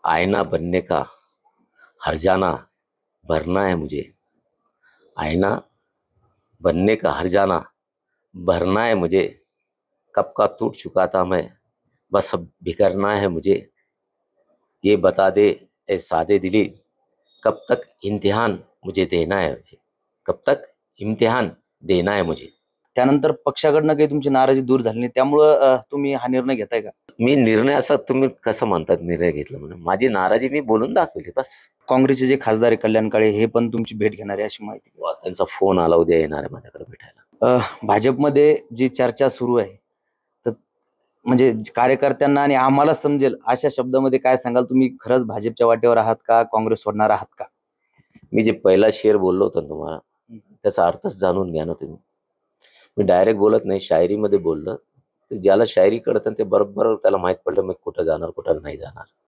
आईना बनने का हर्जाना भरना है मुझे। आईना बनने का हर्जाना भरना है मुझे। कब का टूट चुका था मैं, बस अब बिखरना है मुझे। ये बता दे ए सादे दिली, कब तक इम्तिहान मुझे देना है। कब तक इम्तिहान देना है मुझे। त्यानंतर पक्षाकडनं काही तुमची नाराजी दूर झाली नाही, त्यामुळं तुम्ही हा निर्णय घेताय का? मी निर्णय असा तुम्ही कसं म्हणतात निर्णय घेतला म्हणून? माझी नाराजी मी बोलून दाखवली बस. काँग्रेसचे जे खासदार आहे कल्याण काळे, हे पण तुमची भेट घेणार आहे अशी माहिती. त्यांचा फोन आला, उद्या येणार आहे माझ्याकडे भेटायला. भाजपमध्ये जी चर्चा सुरू आहे, तर म्हणजे कार्यकर्त्यांना आणि आम्हाला समजेल अशा शब्दामध्ये काय सांगाल? तुम्ही खरंच भाजपच्या वाटेवर आहात का, काँग्रेस सोडणार आहात का? मी जे पहिला शेर बोललो होतो ना तुम्हाला, त्याचा अर्थच जाणून घ्या ना तुम्ही. मी डायरेक्ट बोलत नाही, शायरीमध्ये बोललं. तर ज्याला शायरी कळतं ते बरोबर त्याला माहित पडलं मी कुठं जाणार कुठं नाही जाणार.